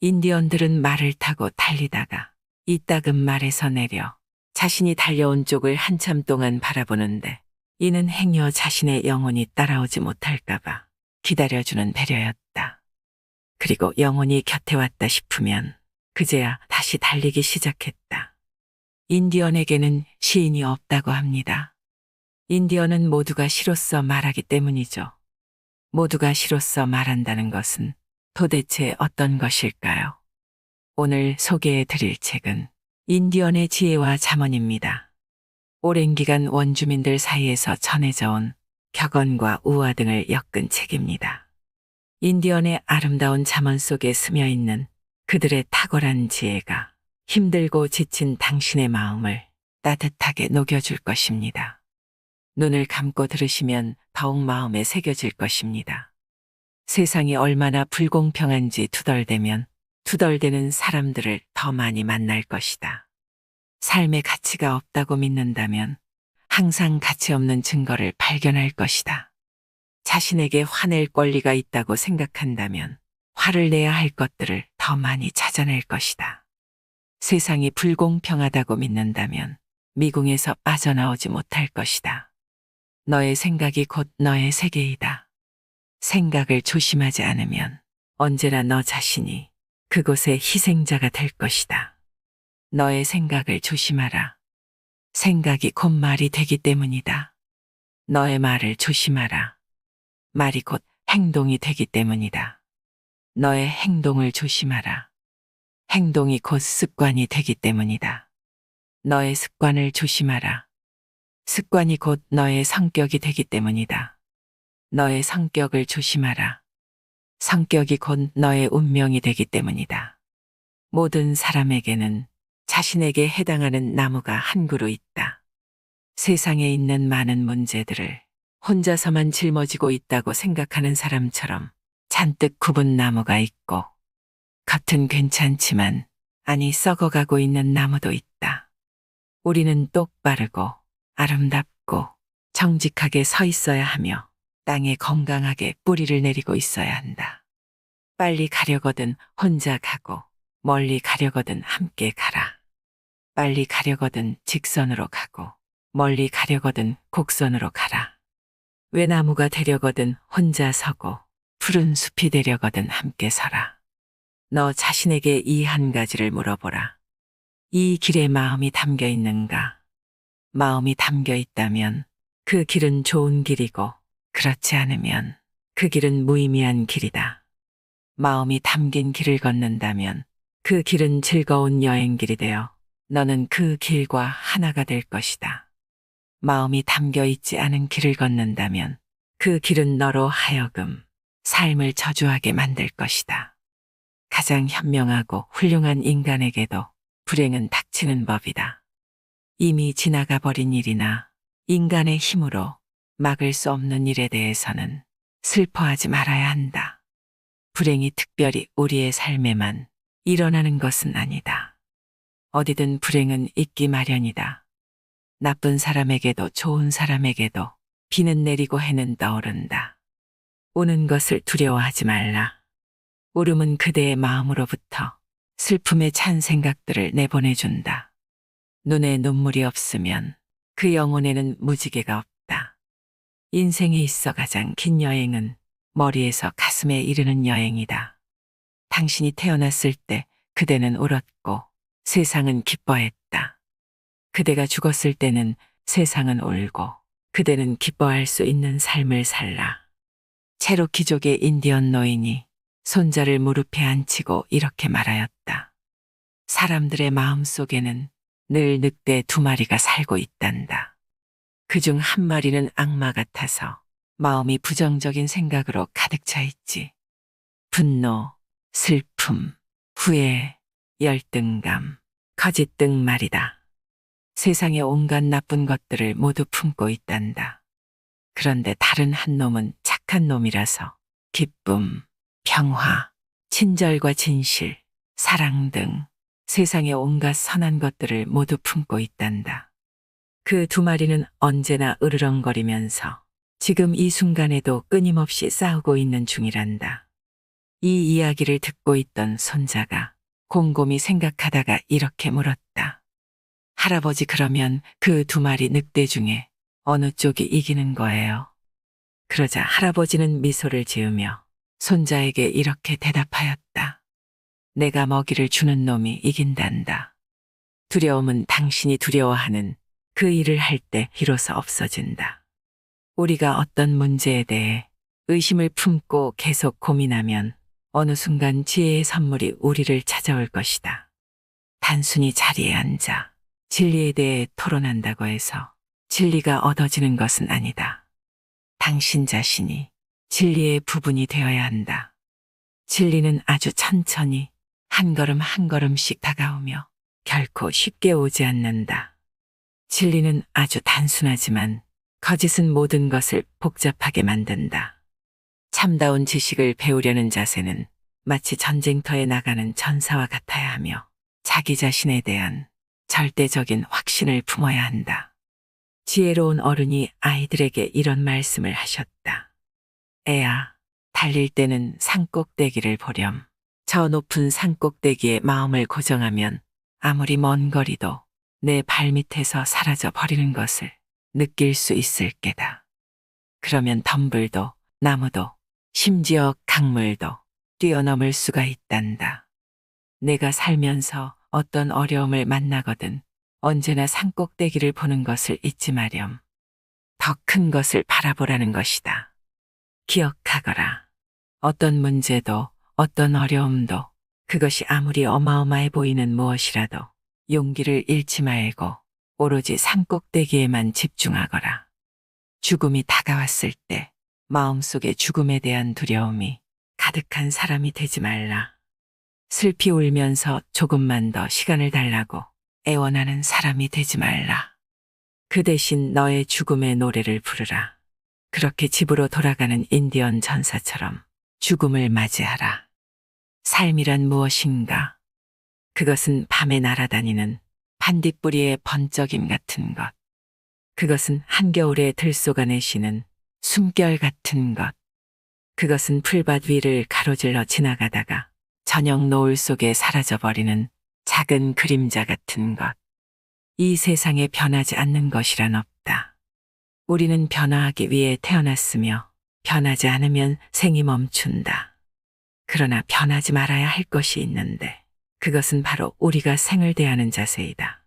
인디언들은 말을 타고 달리다가 이따금 말에서 내려 자신이 달려온 쪽을 한참 동안 바라보는데 이는 행여 자신의 영혼이 따라오지 못할까봐 기다려주는 배려였다. 그리고 영혼이 곁에 왔다 싶으면 그제야 다시 달리기 시작했다. 인디언에게는 시인이 없다고 합니다. 인디언은 모두가 시로써 말하기 때문이죠. 모두가 시로써 말한다는 것은 도대체 어떤 것일까요? 오늘 소개해 드릴 책은 인디언의 지혜와 잠언입니다. 오랜 기간 원주민들 사이에서 전해져 온 격언과 우화 등을 엮은 책입니다. 인디언의 아름다운 잠언 속에 스며 있는 그들의 탁월한 지혜가 힘들고 지친 당신의 마음을 따뜻하게 녹여줄 것입니다. 눈을 감고 들으시면 더욱 마음에 새겨질 것입니다. 세상이 얼마나 불공평한지 투덜대면 투덜대는 사람들을 더 많이 만날 것이다. 삶의 가치가 없다고 믿는다면 항상 가치 없는 증거를 발견할 것이다. 자신에게 화낼 권리가 있다고 생각한다면 화를 내야 할 것들을 더 많이 찾아낼 것이다. 세상이 불공평하다고 믿는다면 미궁에서 빠져나오지 못할 것이다. 너의 생각이 곧 너의 세계이다. 생각을 조심하지 않으면 언제나 너 자신이 그곳의 희생자가 될 것이다. 너의 생각을 조심하라. 생각이 곧 말이 되기 때문이다. 너의 말을 조심하라. 말이 곧 행동이 되기 때문이다. 너의 행동을 조심하라. 행동이 곧 습관이 되기 때문이다. 너의 습관을 조심하라. 습관이 곧 너의 성격이 되기 때문이다. 너의 성격을 조심하라. 성격이 곧 너의 운명이 되기 때문이다. 모든 사람에게는 자신에게 해당하는 나무가 한 그루 있다. 세상에 있는 많은 문제들을 혼자서만 짊어지고 있다고 생각하는 사람처럼 잔뜩 굽은 나무가 있고 겉은 괜찮지만 안이 썩어가고 있는 나무도 있다. 우리는 똑바르고 아름답고 정직하게 서 있어야 하며 땅에 건강하게 뿌리를 내리고 있어야 한다. 빨리 가려거든 혼자 가고 멀리 가려거든 함께 가라. 빨리 가려거든 직선으로 가고 멀리 가려거든 곡선으로 가라. 외나무가 되려거든 혼자 서고 푸른 숲이 되려거든 함께 서라. 너 자신에게 이 한 가지를 물어보라. 이 길에 마음이 담겨 있는가? 마음이 담겨 있다면 그 길은 좋은 길이고 그렇지 않으면 그 길은 무의미한 길이다. 마음이 담긴 길을 걷는다면 그 길은 즐거운 여행길이 되어 너는 그 길과 하나가 될 것이다. 마음이 담겨 있지 않은 길을 걷는다면 그 길은 너로 하여금 삶을 저주하게 만들 것이다. 가장 현명하고 훌륭한 인간에게도 불행은 닥치는 법이다. 이미 지나가 버린 일이나 인간의 힘으로 막을 수 없는 일에 대해서는 슬퍼하지 말아야 한다. 불행이 특별히 우리의 삶에만 일어나는 것은 아니다. 어디든 불행은 있기 마련이다. 나쁜 사람에게도 좋은 사람에게도 비는 내리고 해는 떠오른다. 오는 것을 두려워하지 말라. 울음은 그대의 마음으로부터 슬픔에 찬 생각들을 내보내준다. 눈에 눈물이 없으면 그 영혼에는 무지개가 없다. 인생에 있어 가장 긴 여행은 머리에서 가슴에 이르는 여행이다. 당신이 태어났을 때 그대는 울었고 세상은 기뻐했다. 그대가 죽었을 때는 세상은 울고 그대는 기뻐할 수 있는 삶을 살라. 체로키족의 인디언 노인이 손자를 무릎에 앉히고 이렇게 말하였다. 사람들의 마음 속에는 늘 늑대 2마리가 살고 있단다. 그중 1마리는 악마 같아서 마음이 부정적인 생각으로 가득 차 있지. 분노, 슬픔, 후회, 열등감, 거짓 등 말이다. 세상의 온갖 나쁜 것들을 모두 품고 있단다. 그런데 다른 한 놈은 착한 놈이라서 기쁨, 평화, 친절과 진실, 사랑 등 세상의 온갖 선한 것들을 모두 품고 있단다. 그 2마리는 언제나 으르렁거리면서 지금 이 순간에도 끊임없이 싸우고 있는 중이란다. 이 이야기를 듣고 있던 손자가 곰곰이 생각하다가 이렇게 물었다. 할아버지, 그러면 그 두 마리 늑대 중에 어느 쪽이 이기는 거예요? 그러자 할아버지는 미소를 지으며 손자에게 이렇게 대답하였다. 내가 먹이를 주는 놈이 이긴단다. 두려움은 당신이 두려워하는 그 일을 할 때 비로소 없어진다. 우리가 어떤 문제에 대해 의심을 품고 계속 고민하면 어느 순간 지혜의 선물이 우리를 찾아올 것이다. 단순히 자리에 앉아 진리에 대해 토론한다고 해서 진리가 얻어지는 것은 아니다. 당신 자신이 진리의 부분이 되어야 한다. 진리는 아주 천천히 한 걸음 한 걸음씩 다가오며 결코 쉽게 오지 않는다. 진리는 아주 단순하지만 거짓은 모든 것을 복잡하게 만든다. 참다운 지식을 배우려는 자세는 마치 전쟁터에 나가는 전사와 같아야 하며 자기 자신에 대한 절대적인 확신을 품어야 한다. 지혜로운 어른이 아이들에게 이런 말씀을 하셨다. 애야, 달릴 때는 산꼭대기를 보렴. 저 높은 산꼭대기에 마음을 고정하면 아무리 먼 거리도 내 발밑에서 사라져 버리는 것을 느낄 수 있을 게다. 그러면 덤불도 나무도 심지어 강물도 뛰어넘을 수가 있단다. 내가 살면서 어떤 어려움을 만나거든 언제나 산꼭대기를 보는 것을 잊지 마렴. 더 큰 것을 바라보라는 것이다. 기억하거라. 어떤 문제도 어떤 어려움도 그것이 아무리 어마어마해 보이는 무엇이라도 용기를 잃지 말고 오로지 산꼭대기에만 집중하거라. 죽음이 다가왔을 때 마음속에 죽음에 대한 두려움이 가득한 사람이 되지 말라. 슬피 울면서 조금만 더 시간을 달라고 애원하는 사람이 되지 말라. 그 대신 너의 죽음의 노래를 부르라. 그렇게 집으로 돌아가는 인디언 전사처럼 죽음을 맞이하라. 삶이란 무엇인가? 그것은 밤에 날아다니는 반딧불이의 번쩍임 같은 것. 그것은 한겨울에 들쏘가 내쉬는 숨결 같은 것. 그것은 풀밭 위를 가로질러 지나가다가 저녁 노을 속에 사라져버리는 작은 그림자 같은 것. 이 세상에 변하지 않는 것이란 없다. 우리는 변화하기 위해 태어났으며 변하지 않으면 생이 멈춘다. 그러나 변하지 말아야 할 것이 있는데 그것은 바로 우리가 생을 대하는 자세이다.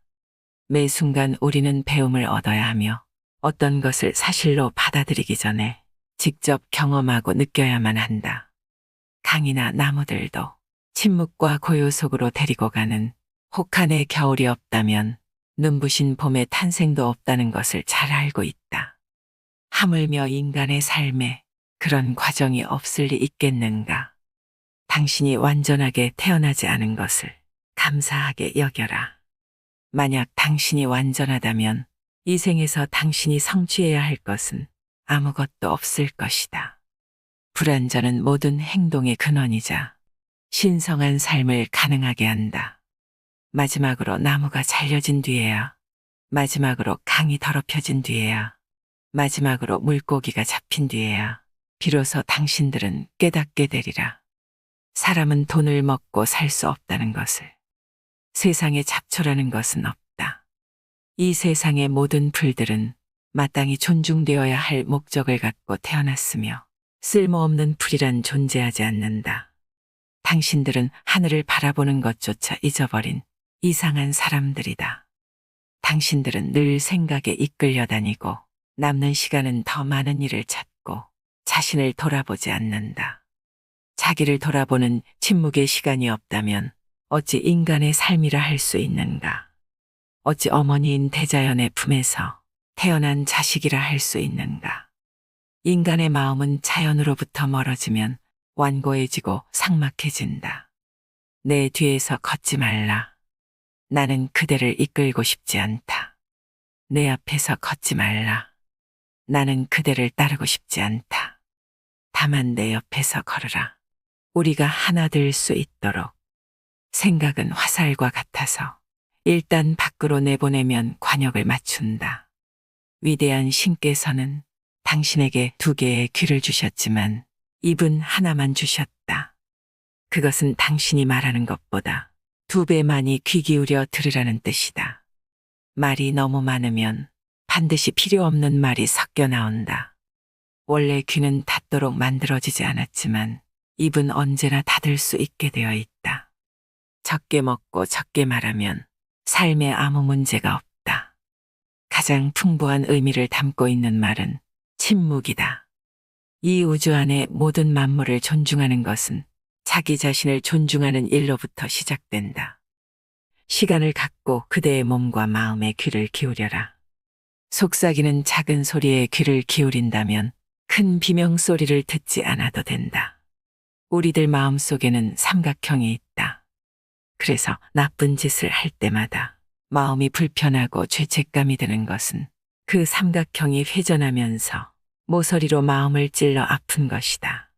매 순간 우리는 배움을 얻어야 하며 어떤 것을 사실로 받아들이기 전에 직접 경험하고 느껴야만 한다. 강이나 나무들도 침묵과 고요 속으로 데리고 가는 혹한의 겨울이 없다면 눈부신 봄의 탄생도 없다는 것을 잘 알고 있다. 하물며 인간의 삶에 그런 과정이 없을 리 있겠는가? 당신이 완전하게 태어나지 않은 것을 감사하게 여겨라. 만약 당신이 완전하다면 이 생에서 당신이 성취해야 할 것은 아무것도 없을 것이다. 불완전은 모든 행동의 근원이자 신성한 삶을 가능하게 한다. 마지막으로 나무가 잘려진 뒤에야, 마지막으로 강이 더럽혀진 뒤에야, 마지막으로 물고기가 잡힌 뒤에야 비로소 당신들은 깨닫게 되리라. 사람은 돈을 먹고 살 수 없다는 것을. 세상에 잡초라는 것은 없다. 이 세상의 모든 풀들은 마땅히 존중되어야 할 목적을 갖고 태어났으며 쓸모없는 풀이란 존재하지 않는다. 당신들은 하늘을 바라보는 것조차 잊어버린 이상한 사람들이다. 당신들은 늘 생각에 이끌려 다니고 남는 시간은 더 많은 일을 찾고 자신을 돌아보지 않는다. 자기를 돌아보는 침묵의 시간이 없다면 어찌 인간의 삶이라 할 수 있는가? 어찌 어머니인 대자연의 품에서 태어난 자식이라 할 수 있는가? 인간의 마음은 자연으로부터 멀어지면 완고해지고 삭막해진다. 내 뒤에서 걷지 말라. 나는 그대를 이끌고 싶지 않다. 내 앞에서 걷지 말라. 나는 그대를 따르고 싶지 않다. 다만 내 옆에서 걸으라. 우리가 하나 될 수 있도록. 생각은 화살과 같아서 일단 밖으로 내보내면 관역을 맞춘다. 위대한 신께서는 당신에게 2개의 귀를 주셨지만 입은 하나만 주셨다. 그것은 당신이 말하는 것보다 2배 많이 귀 기울여 들으라는 뜻이다. 말이 너무 많으면 반드시 필요 없는 말이 섞여 나온다. 원래 귀는 닫도록 만들어지지 않았지만 입은 언제나 닫을 수 있게 되어 있다. 적게 먹고 적게 말하면 삶에 아무 문제가 없다. 가장 풍부한 의미를 담고 있는 말은 침묵이다. 이 우주 안의 모든 만물을 존중하는 것은 자기 자신을 존중하는 일로부터 시작된다. 시간을 갖고 그대의 몸과 마음에 귀를 기울여라. 속삭이는 작은 소리에 귀를 기울인다면 큰 비명소리를 듣지 않아도 된다. 우리들 마음속에는 삼각형이 있다. 그래서 나쁜 짓을 할 때마다 마음이 불편하고 죄책감이 드는 것은 그 삼각형이 회전하면서 모서리로 마음을 찔러 아픈 것이다.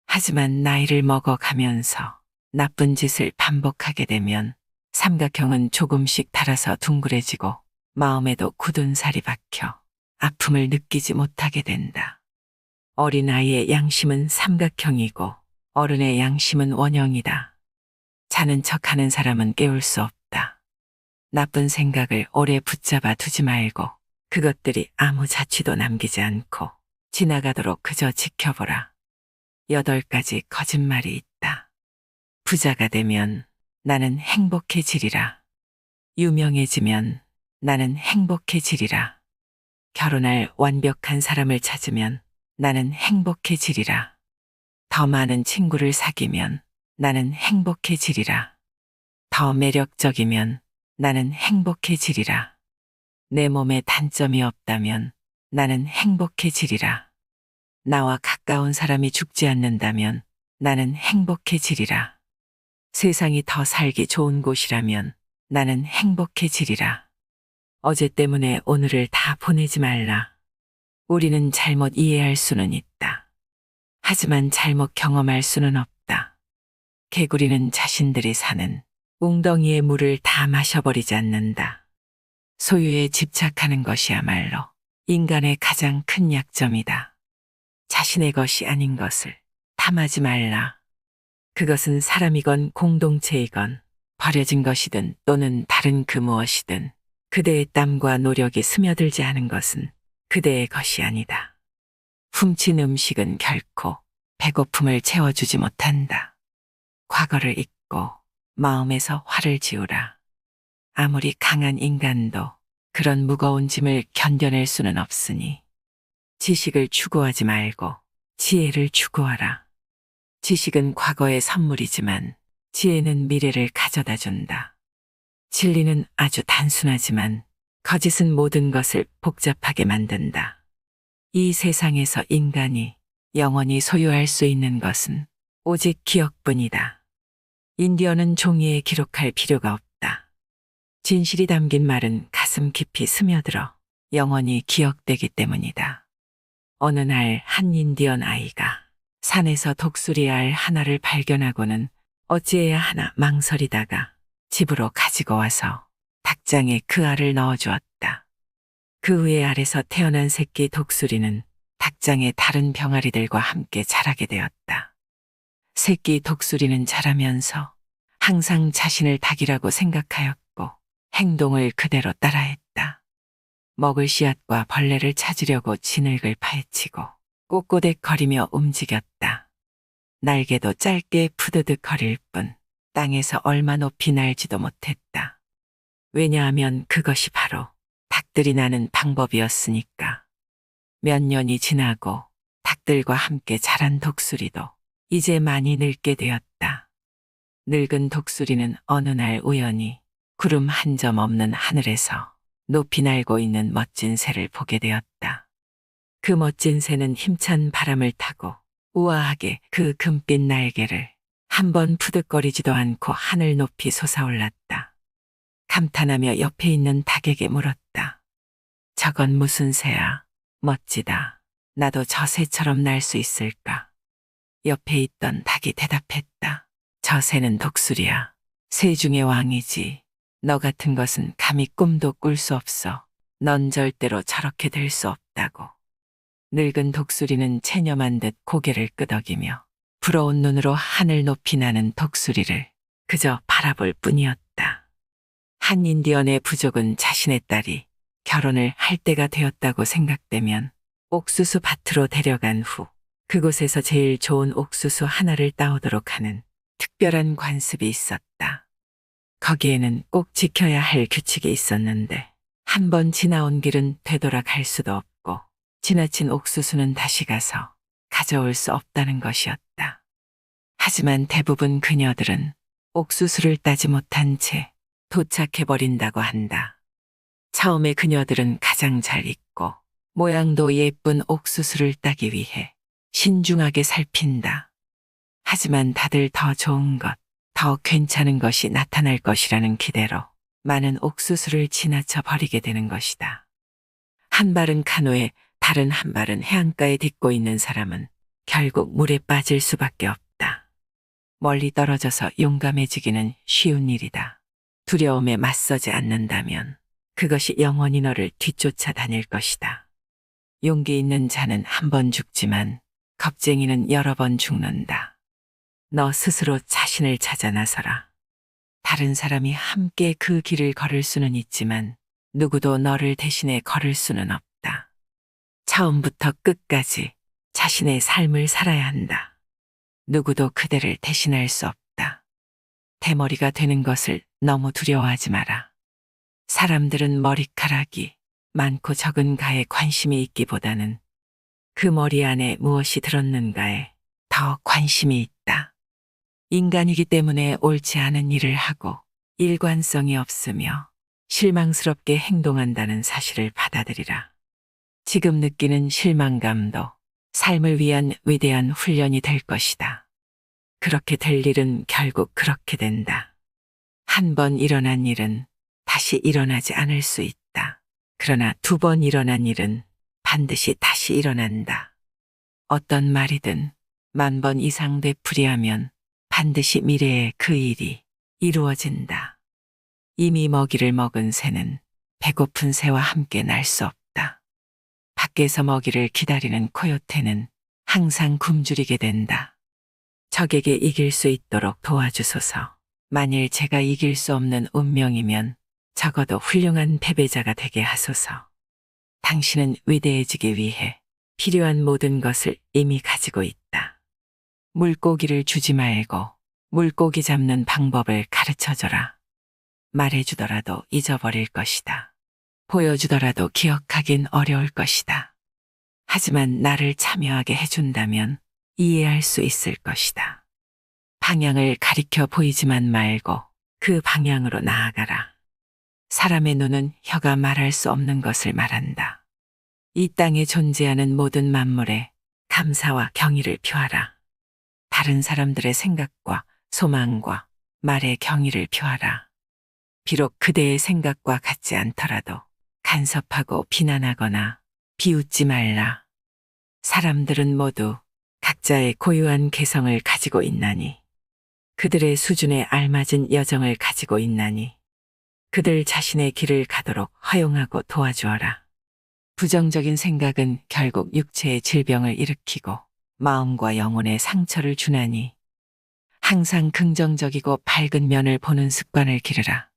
하지만 나이를 먹어가면서 나쁜 짓을 반복하게 되면 삼각형은 조금씩 닳아서 둥그레지고 마음에도 굳은 살이 박혀 아픔을 느끼지 못하게 된다. 어린아이의 양심은 삼각형이고 어른의 양심은 원형이다. 자는 척하는 사람은 깨울 수 없다. 나쁜 생각을 오래 붙잡아 두지 말고 그것들이 아무 자취도 남기지 않고 지나가도록 그저 지켜보라. 8가지 거짓말이 있다. 부자가 되면 나는 행복해지리라. 유명해지면 나는 행복해지리라. 결혼할 완벽한 사람을 찾으면 나는 행복해지리라. 더 많은 친구를 사귀면 나는 행복해지리라. 더 매력적이면 나는 행복해지리라. 내 몸에 단점이 없다면 나는 행복해지리라. 나와 가까운 사람이 죽지 않는다면 나는 행복해지리라. 세상이 더 살기 좋은 곳이라면 나는 행복해지리라. 어제 때문에 오늘을 다 보내지 말라. 우리는 잘못 이해할 수는 있다. 하지만 잘못 경험할 수는 없다. 개구리는 자신들이 사는 웅덩이의 물을 다 마셔버리지 않는다. 소유에 집착하는 것이야말로 인간의 가장 큰 약점이다. 자신의 것이 아닌 것을 탐하지 말라. 그것은 사람이건 공동체이건 버려진 것이든 또는 다른 그 무엇이든 그대의 땀과 노력이 스며들지 않은 것은 그대의 것이 아니다. 훔친 음식은 결코 배고픔을 채워주지 못한다. 과거를 잊고 마음에서 화를 지우라. 아무리 강한 인간도 그런 무거운 짐을 견뎌낼 수는 없으니 지식을 추구하지 말고 지혜를 추구하라. 지식은 과거의 선물이지만 지혜는 미래를 가져다 준다. 진리는 아주 단순하지만 거짓은 모든 것을 복잡하게 만든다. 이 세상에서 인간이 영원히 소유할 수 있는 것은 오직 기억뿐이다. 인디언은 종이에 기록할 필요가 없다. 진실이 담긴 말은 가슴 깊이 스며들어 영원히 기억되기 때문이다. 어느 날 한 인디언 아이가 산에서 독수리 알 하나를 발견하고는 어찌해야 하나 망설이다가 집으로 가지고 와서 닭장에 그 알을 넣어주었다. 그 후에 알에서 태어난 새끼 독수리는 닭장의 다른 병아리들과 함께 자라게 되었다. 새끼 독수리는 자라면서 항상 자신을 닭이라고 생각하였고 행동을 그대로 따라했다. 먹을 씨앗과 벌레를 찾으려고 진흙을 파헤치고 꼿꼿해거리며 움직였다. 날개도 짧게 푸드득 거릴 뿐 땅에서 얼마 높이 날지도 못했다. 왜냐하면 그것이 바로 닭들이 나는 방법이었으니까. 몇 년이 지나고 닭들과 함께 자란 독수리도 이제 많이 늙게 되었다. 늙은 독수리는 어느 날 우연히 구름 한 점 없는 하늘에서 높이 날고 있는 멋진 새를 보게 되었다. 그 멋진 새는 힘찬 바람을 타고 우아하게 그 금빛 날개를 한번 푸득거리지도 않고 하늘 높이 솟아올랐다. 감탄하며 옆에 있는 닭에게 물었다. 저건 무슨 새야? 멋지다. 나도 저 새처럼 날 수 있을까? 옆에 있던 닭이 대답했다. 저 새는 독수리야. 새 중의 왕이지. 너 같은 것은 감히 꿈도 꿀 수 없어. 넌 절대로 저렇게 될 수 없다고. 늙은 독수리는 체념한 듯 고개를 끄덕이며 부러운 눈으로 하늘 높이 나는 독수리를 그저 바라볼 뿐이었다. 한 인디언의 부족은 자신의 딸이 결혼을 할 때가 되었다고 생각되면 옥수수 밭으로 데려간 후 그곳에서 제일 좋은 옥수수 하나를 따오도록 하는 특별한 관습이 있었다. 거기에는 꼭 지켜야 할 규칙이 있었는데 한 번 지나온 길은 되돌아 갈 수도 없고 지나친 옥수수는 다시 가서 가져올 수 없다는 것이었다. 하지만 대부분 그녀들은 옥수수를 따지 못한 채 도착해버린다고 한다. 처음에 그녀들은 가장 잘 익고 모양도 예쁜 옥수수를 따기 위해 신중하게 살핀다. 하지만 다들 더 좋은 것, 더 괜찮은 것이 나타날 것이라는 기대로 많은 옥수수를 지나쳐 버리게 되는 것이다. 한 발은 카누에 다른 한 발은 해안가에 딛고 있는 사람은 결국 물에 빠질 수밖에 없다. 멀리 떨어져서 용감해지기는 쉬운 일이다. 두려움에 맞서지 않는다면 그것이 영원히 너를 뒤쫓아 다닐 것이다. 용기 있는 자는 한 번 죽지만 겁쟁이는 여러 번 죽는다. 너 스스로 자신을 찾아 나서라. 다른 사람이 함께 그 길을 걸을 수는 있지만 누구도 너를 대신해 걸을 수는 없다. 처음부터 끝까지 자신의 삶을 살아야 한다. 누구도 그대를 대신할 수 없다. 대머리가 되는 것을 너무 두려워하지 마라. 사람들은 머리카락이 많고 적은가에 관심이 있기보다는 그 머리 안에 무엇이 들었는가에 더 관심이 있다. 인간이기 때문에 옳지 않은 일을 하고 일관성이 없으며 실망스럽게 행동한다는 사실을 받아들이라. 지금 느끼는 실망감도 삶을 위한 위대한 훈련이 될 것이다. 그렇게 될 일은 결국 그렇게 된다. 한 번 일어난 일은 다시 일어나지 않을 수 있다. 그러나 두 번 일어난 일은 반드시 다시 일어난다. 어떤 말이든 10,000번 이상 되풀이하면 반드시 미래에 그 일이 이루어진다. 이미 먹이를 먹은 새는 배고픈 새와 함께 날 수 없다. 밖에서 먹이를 기다리는 코요테는 항상 굶주리게 된다. 적에게 이길 수 있도록 도와주소서. 만일 제가 이길 수 없는 운명이면 적어도 훌륭한 패배자가 되게 하소서. 당신은 위대해지기 위해 필요한 모든 것을 이미 가지고 있다. 물고기를 주지 말고 물고기 잡는 방법을 가르쳐줘라. 말해주더라도 잊어버릴 것이다. 보여주더라도 기억하긴 어려울 것이다. 하지만 나를 참여하게 해준다면 이해할 수 있을 것이다. 방향을 가리켜 보이지만 말고 그 방향으로 나아가라. 사람의 눈은 혀가 말할 수 없는 것을 말한다. 이 땅에 존재하는 모든 만물에 감사와 경의를 표하라. 다른 사람들의 생각과 소망과 말에 경의를 표하라. 비록 그대의 생각과 같지 않더라도 간섭하고 비난하거나 비웃지 말라. 사람들은 모두 각자의 고유한 개성을 가지고 있나니 그들의 수준에 알맞은 여정을 가지고 있나니 그들 자신의 길을 가도록 허용하고 도와주어라. 부정적인 생각은 결국 육체의 질병을 일으키고 마음과 영혼에 상처를 주나니 항상 긍정적이고 밝은 면을 보는 습관을 기르라.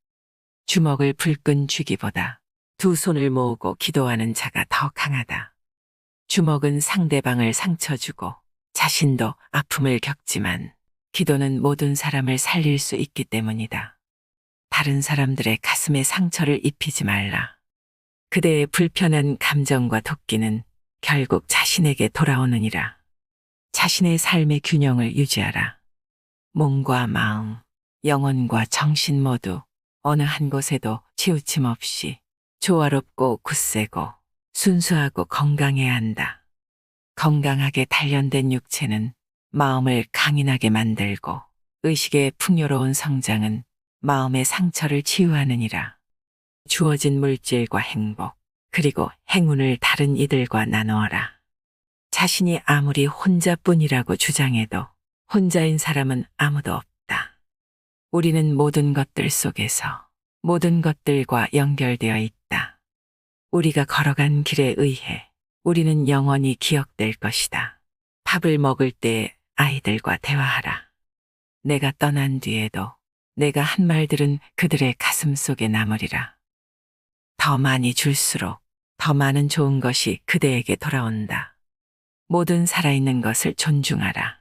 주먹을 불끈 쥐기보다 두 손을 모으고 기도하는 자가 더 강하다. 주먹은 상대방을 상처 주고 자신도 아픔을 겪지만 기도는 모든 사람을 살릴 수 있기 때문이다. 다른 사람들의 가슴에 상처를 입히지 말라. 그대의 불편한 감정과 도끼는 결국 자신에게 돌아오느니라. 자신의 삶의 균형을 유지하라. 몸과 마음, 영혼과 정신 모두 어느 한 곳에도 치우침 없이 조화롭고 굳세고 순수하고 건강해야 한다. 건강하게 단련된 육체는 마음을 강인하게 만들고 의식의 풍요로운 성장은 마음의 상처를 치유하느니라. 주어진 물질과 행복, 그리고 행운을 다른 이들과 나누어라. 자신이 아무리 혼자뿐이라고 주장해도 혼자인 사람은 아무도 없다. 우리는 모든 것들 속에서 모든 것들과 연결되어 있다. 우리가 걸어간 길에 의해 우리는 영원히 기억될 것이다. 밥을 먹을 때 아이들과 대화하라. 내가 떠난 뒤에도 내가 한 말들은 그들의 가슴 속에 남으리라. 더 많이 줄수록 더 많은 좋은 것이 그대에게 돌아온다. 모든 살아있는 것을 존중하라.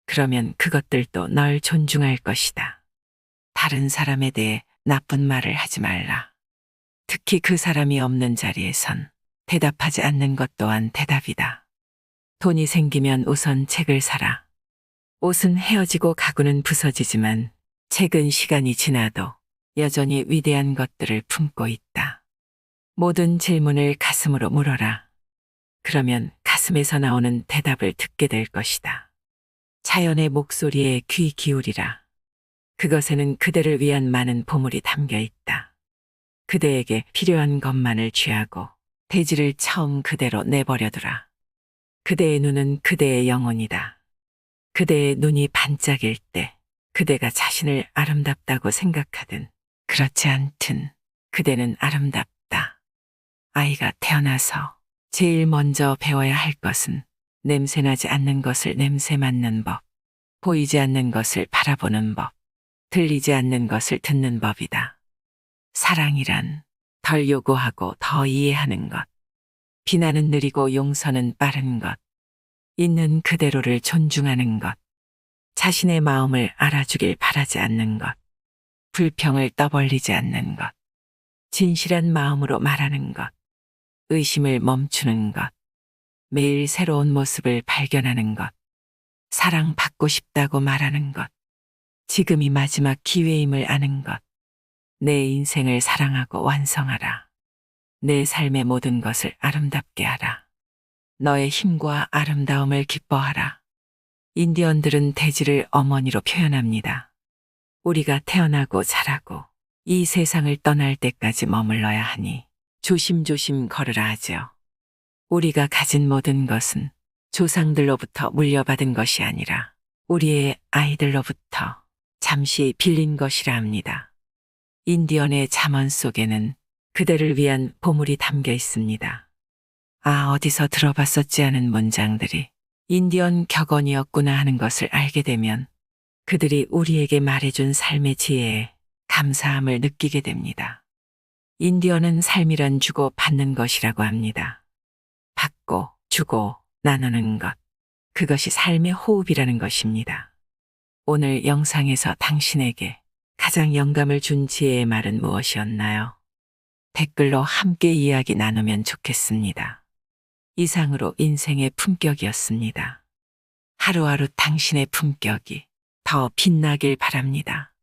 그러면 그것들도 널 존중할 것이다. 다른 사람에 대해 나쁜 말을 하지 말라. 특히 그 사람이 없는 자리에선 대답하지 않는 것 또한 대답이다. 돈이 생기면 우선 책을 사라. 옷은 헤어지고 가구는 부서지지만 책은 시간이 지나도 여전히 위대한 것들을 품고 있다. 모든 질문을 가슴으로 물어라. 그러면 가슴에서 나오는 대답을 듣게 될 것이다. 자연의 목소리에 귀 기울이라. 그것에는 그대를 위한 많은 보물이 담겨 있다. 그대에게 필요한 것만을 취하고 대지를 처음 그대로 내버려두라. 그대의 눈은 그대의 영혼이다. 그대의 눈이 반짝일 때 그대가 자신을 아름답다고 생각하든 그렇지 않든 그대는 아름답다. 아이가 태어나서 제일 먼저 배워야 할 것은 냄새나지 않는 것을 냄새 맡는 법, 보이지 않는 것을 바라보는 법, 들리지 않는 것을 듣는 법이다. 사랑이란 덜 요구하고 더 이해하는 것, 비난은 느리고 용서는 빠른 것, 있는 그대로를 존중하는 것, 자신의 마음을 알아주길 바라지 않는 것, 불평을 떠벌리지 않는 것, 진실한 마음으로 말하는 것, 의심을 멈추는 것, 매일 새로운 모습을 발견하는 것, 사랑받고 싶다고 말하는 것, 지금이 마지막 기회임을 아는 것, 내 인생을 사랑하고 완성하라. 내 삶의 모든 것을 아름답게 하라. 너의 힘과 아름다움을 기뻐하라. 인디언들은 대지를 어머니로 표현합니다. 우리가 태어나고 자라고 이 세상을 떠날 때까지 머물러야 하니 조심조심 걸으라 하죠. 우리가 가진 모든 것은 조상들로부터 물려받은 것이 아니라 우리의 아이들로부터 잠시 빌린 것이라 합니다. 인디언의 잠언 속에는 그대를 위한 보물이 담겨 있습니다. 아, 어디서 들어봤었지 하는 문장들이 인디언 격언이었구나 하는 것을 알게 되면 그들이 우리에게 말해준 삶의 지혜에 감사함을 느끼게 됩니다. 인디언은 삶이란 주고 받는 것이라고 합니다. 받고, 주고, 나누는 것. 그것이 삶의 호흡이라는 것입니다. 오늘 영상에서 당신에게 가장 영감을 준 지혜의 말은 무엇이었나요? 댓글로 함께 이야기 나누면 좋겠습니다. 이상으로 인생의 품격이었습니다. 하루하루 당신의 품격이 더 빛나길 바랍니다.